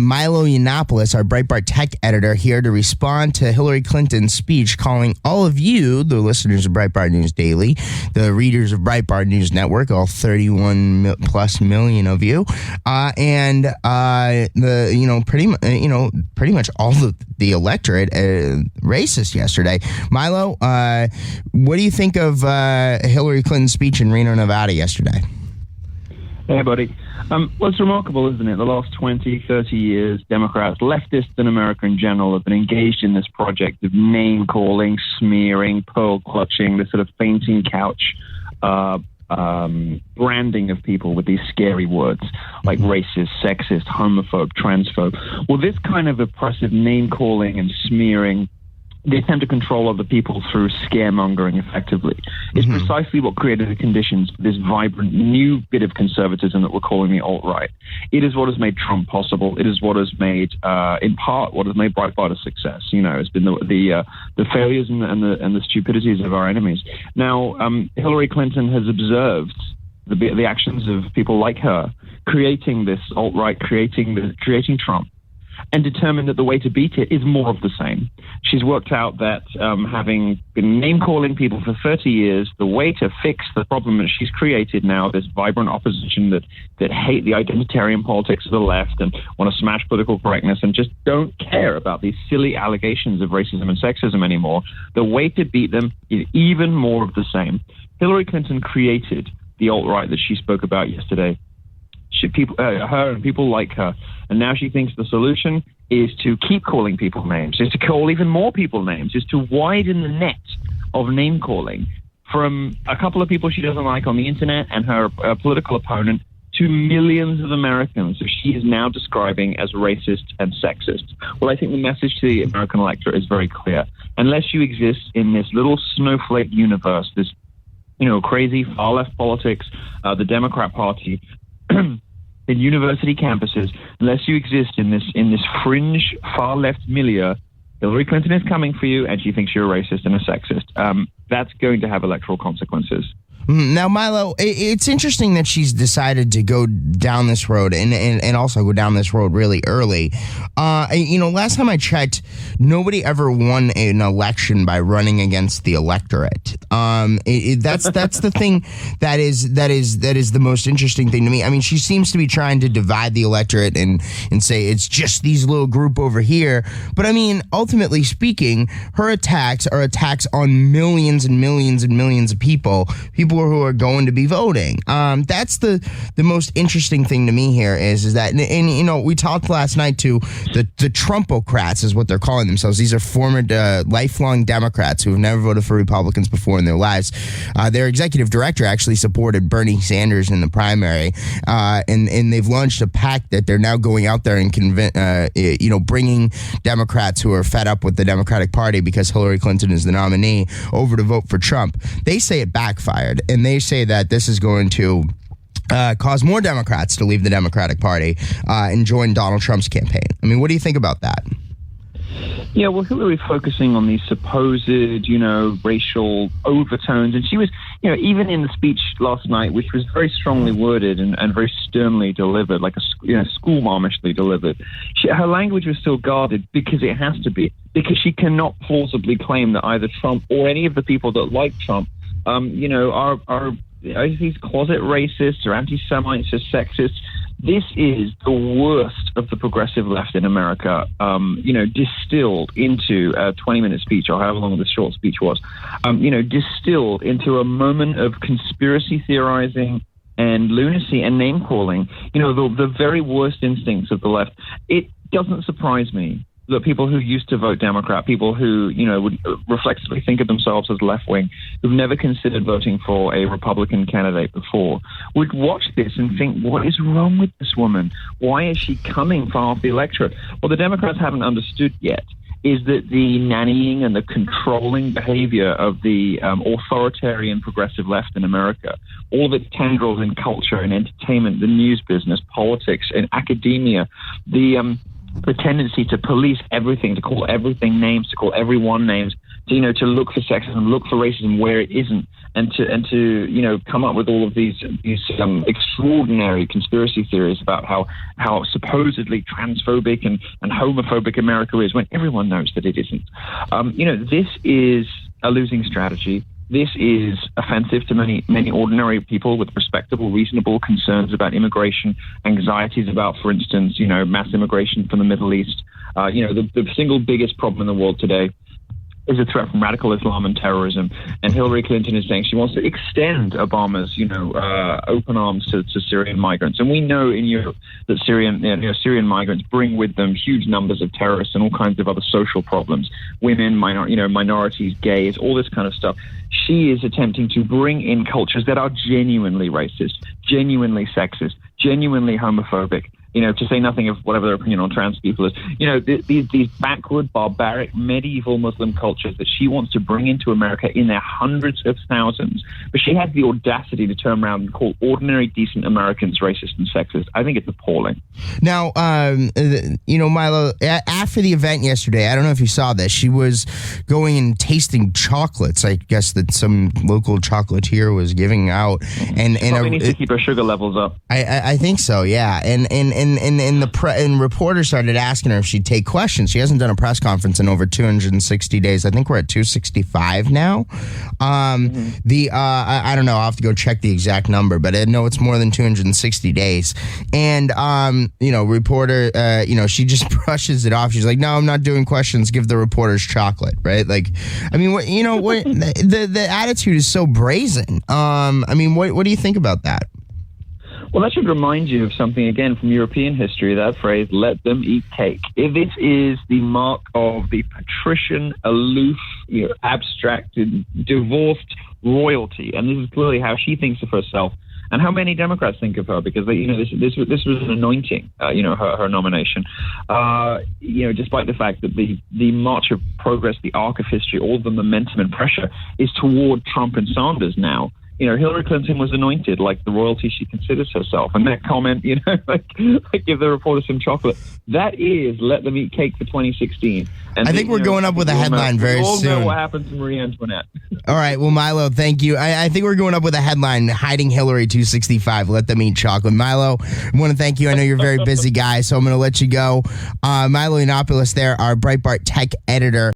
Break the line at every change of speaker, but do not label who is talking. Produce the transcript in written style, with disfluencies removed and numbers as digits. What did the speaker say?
Milo Yiannopoulos, our Breitbart tech editor, here to respond to Hillary Clinton's speech, calling all of you, the listeners of Breitbart News Daily, the readers of Breitbart News Network, all 31 plus million of you, and pretty much all of the electorate racist yesterday. Milo, what do you think of Hillary Clinton's speech in Reno, Nevada yesterday?
Hey, buddy. Well, it's remarkable, isn't it? The last 20, 30 years, Democrats, leftists in America in general, have been engaged in this project of name-calling, smearing, pearl-clutching, this sort of fainting couch branding of people with these scary words like racist, sexist, homophobe, transphobe. Well, this kind of oppressive name-calling and smearing, the attempt to control other people through scaremongering effectively, is precisely what created the conditions for this vibrant new bit of conservatism that we're calling the alt-right. It is what has made Trump possible. It is what has made, in part, what has made Breitbart a success. You know, it's been the failures and the stupidities of our enemies. Now, Hillary Clinton has observed the actions of people like her creating this alt-right, creating Trump, and determined that the way to beat it is more of the same. She's worked out that having been name-calling people for 30 years, the way to fix the problem that she's created now, this vibrant opposition that hate the identitarian politics of the left and want to smash political correctness and just don't care about these silly allegations of racism and sexism anymore, the way to beat them is even more of the same. Hillary Clinton created the alt-right that she spoke about yesterday. Her and people like her. And now she thinks the solution is to keep calling people names, is to call even more people names, is to widen the net of name calling from a couple of people she doesn't like on the internet and her political opponent to millions of Americans who she is now describing as racist and sexist. Well, I think the message to the American electorate is very clear. Unless you exist in this little snowflake universe, this crazy far left politics, the Democrat Party, in university campuses, unless you exist in this fringe far left milieu, Hillary Clinton is coming for you, and she thinks you're a racist and a sexist. That's going to have electoral consequences.
Now, Milo, it's interesting that she's decided to go down this road and also go down this road really early. Last time I checked, nobody ever won an election by running against the electorate. That's the thing that is the most interesting thing to me. I mean, she seems to be trying to divide the electorate and say it's just these little group over here. But I mean, ultimately speaking, her attacks are attacks on millions and millions and millions of people who are going to be voting. That's the most interesting thing to me here is that, and we talked last night to the Trumpocrats is what they're calling themselves. These are former lifelong Democrats who have never voted for Republicans before in their lives. Their executive director actually supported Bernie Sanders in the primary, and they've launched a pact that they're now going out there and bringing Democrats who are fed up with the Democratic Party because Hillary Clinton is the nominee over to vote for Trump. They say it backfired. And they say that this is going to cause more Democrats to leave the Democratic Party and join Donald Trump's campaign. I mean, what do you think about that?
Yeah, well, Hillary focusing on these supposed, racial overtones. And she was, even in the speech last night, which was very strongly worded and very sternly delivered, like schoolmarmishly delivered, her language was still guarded because it has to be, because she cannot plausibly claim that either Trump or any of the people that like Trump are these closet racists or anti-Semites or sexists. This is the worst of the progressive left in America, distilled into a 20-minute speech or however long this short speech was, distilled into a moment of conspiracy theorizing and lunacy and name-calling, the very worst instincts of the left. It doesn't surprise me that people who used to vote Democrat, people who, would reflexively think of themselves as left-wing, who've never considered voting for a Republican candidate before, would watch this and think, what is wrong with this woman? Why is she coming for half the electorate? Well, the Democrats haven't understood yet is that the nannying and the controlling behavior of the authoritarian progressive left in America, all of its tendrils in culture and entertainment, the news business, politics, and academia, the tendency to police everything, to call everything names, to call everyone names, to look for sexism, look for racism where it isn't, and to come up with all of these extraordinary conspiracy theories about how supposedly transphobic and homophobic America is, when everyone knows that it isn't. This is a losing strategy. This is offensive to many ordinary people with respectable, reasonable concerns about immigration, anxieties about, for instance, mass immigration from the Middle East. The single biggest problem in the world today is a threat from radical Islam and terrorism. And Hillary Clinton is saying she wants to extend Obama's, open arms to Syrian migrants. And we know in Europe that Syrian migrants bring with them huge numbers of terrorists and all kinds of other social problems. Women, minorities, gays, all this kind of stuff. She is attempting to bring in cultures that are genuinely racist, genuinely sexist, genuinely homophobic. To say nothing of whatever their opinion on trans people is, these backward, barbaric, medieval Muslim cultures that she wants to bring into America in their hundreds of thousands. But she has the audacity to turn around and call ordinary, decent Americans racist and sexist. I think it's appalling.
Now, Milo, after the event yesterday, I don't know if you saw this, she was going and tasting chocolates, I guess, that some local chocolatier was giving out. And
needs to keep her sugar levels up.
I think so, yeah. And reporters started asking her if she'd take questions. She hasn't done a press conference in over 260 days. I think we're at 265 now. I don't know. I'll have to go check the exact number, but I know it's more than 260 days. And reporter, she just brushes it off. She's like, "No, I'm not doing questions. Give the reporters chocolate." Right? Like, I mean, the attitude is so brazen. What do you think about that?
Well, that should remind you of something, again, from European history, that phrase, let them eat cake. If this is the mark of the patrician, aloof, abstracted, divorced royalty, and this is clearly how she thinks of herself, and how many Democrats think of her, because this was an anointing, her nomination. Despite the fact that the march of progress, the arc of history, all the momentum and pressure is toward Trump and Sanders now. Hillary Clinton was anointed like the royalty she considers herself. And that comment, like give the reporter some chocolate, that is let them eat cake for 2016. And
I think we're going up with a headline very soon.
We all know what happened to Marie Antoinette.
All right. Well, Milo, thank you. I think we're going up with a headline, hiding Hillary 265, let them eat chocolate. Milo, I want to thank you. I know you're a very busy guy, so I'm going to let you go. Milo Yiannopoulos there, our Breitbart tech editor.